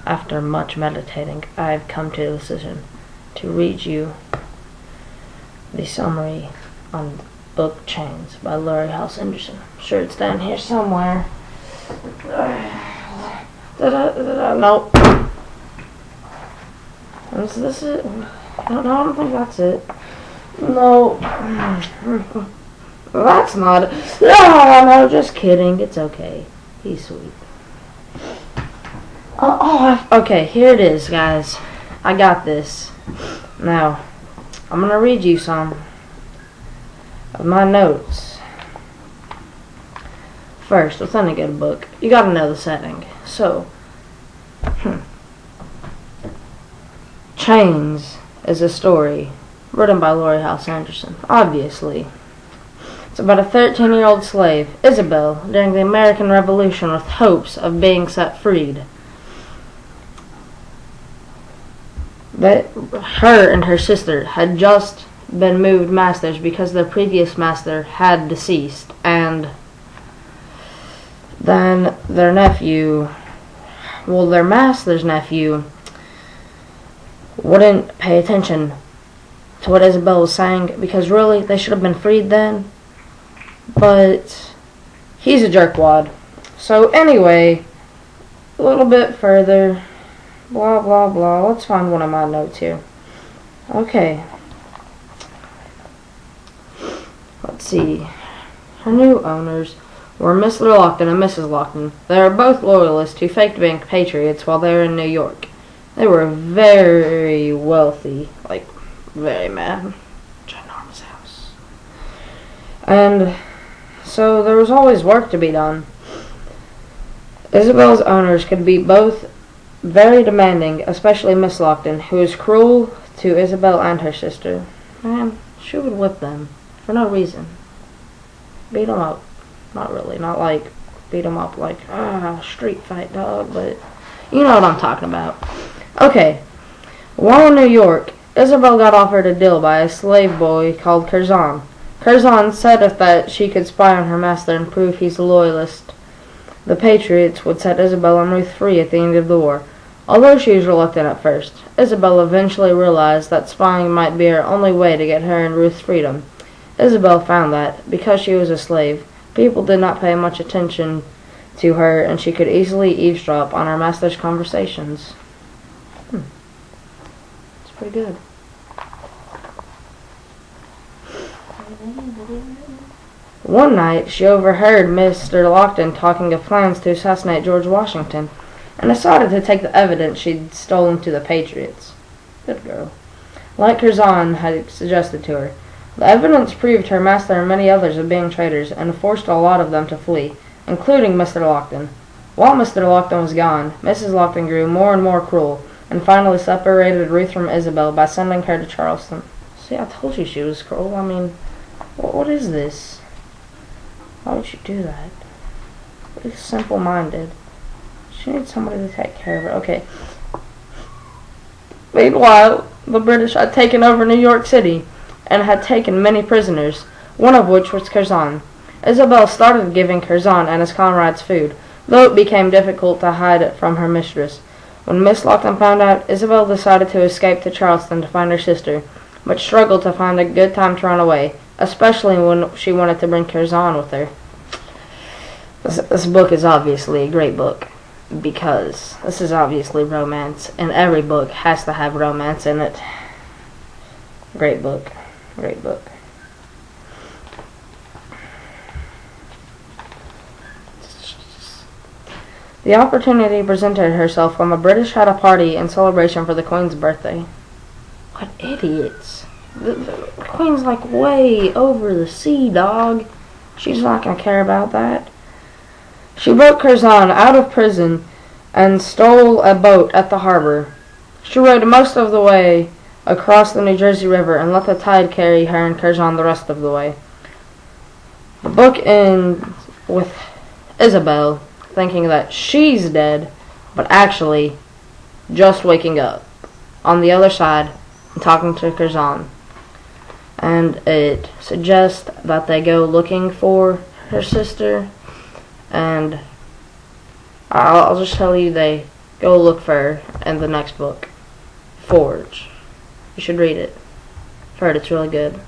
after much meditating, I have come to the decision to read you the summary on book Chains by Laurie Halse Anderson. I'm sure it's down here somewhere. Nope. Is this it? No, I don't think that's it. No. That's not it. No, just kidding. It's okay. He's sweet. Okay, here it is, guys. I got this. Now, I'm going to read you some of my notes. First, with any good book, you got to know the setting. So, Chains is a story written by Laurie Halse Anderson, obviously. It's about a 13-year-old slave, Isabel, during the American Revolution with hopes of being set freed. Her and her sister had just been moved masters because their previous master had deceased, and then their master's nephew wouldn't pay attention to what Isabel was saying because really they should have been freed then, but he's a jerkwad. So anyway, a little bit further, blah blah blah. Let's find one of my notes here. Okay, let's see. Her new owners were Mr. Lockton and Mrs. Lockton. They were both loyalists who faked being patriots while they were in New York. They were very wealthy, like very mad, ginormous house, and so there was always work to be done. Isabel's owners could be both very demanding, especially Miss Lockton, who was cruel to Isabel and her sister. Man, she would whip them for no reason. Beat them up. Not really. Not like beat them up like, street fight, dog, but you know what I'm talking about. Okay. While in New York, Isabel got offered a deal by a slave boy called Curzon. Curzon said if that she could spy on her master and prove he's a loyalist, the Patriots would set Isabel and Ruth free at the end of the war. Although she was reluctant at first, Isabel eventually realized that spying might be her only way to get her and Ruth's freedom. Isabel found that, because she was a slave, people did not pay much attention to her and she could easily eavesdrop on her master's conversations. It's pretty good. One night, she overheard Mr. Lockton talking of plans to assassinate George Washington, and decided to take the evidence she'd stolen to the Patriots. Good girl. Like Curzon had suggested to her, the evidence proved her master and many others of being traitors, and forced a lot of them to flee, including Mr. Lockton. While Mr. Lockton was gone, Mrs. Lockton grew more and more cruel, and finally separated Ruth from Isabel by sending her to Charleston. See, I told you she was cruel. I mean, what is this? Why would you do that? She's simple-minded. She needs somebody to take care of her. Okay. Meanwhile, the British had taken over New York City and had taken many prisoners, one of which was Curzon. Isabel started giving Curzon and his comrades food, though it became difficult to hide it from her mistress. When Miss Lockton found out, Isabel decided to escape to Charleston to find her sister, but struggled to find a good time to run away, especially when she wanted to bring Curzon with her. This book is obviously a great book, because this is obviously romance, and every book has to have romance in it. Great book. Great book. The opportunity presented herself when the British had a party in celebration for the Queen's birthday. What idiots. The Queen's like way over the sea, dog. She's not going to care about that. She broke Curzon out of prison and stole a boat at the harbor. She rowed most of the way across the New Jersey River and let the tide carry her and Curzon the rest of the way. The book ends with Isabel thinking that she's dead, but actually just waking up on the other side and talking to Curzon. And it suggests that they go looking for her sister, and I'll just tell you they go look for her in the next book, Forge. You should read it. I've heard it's really good.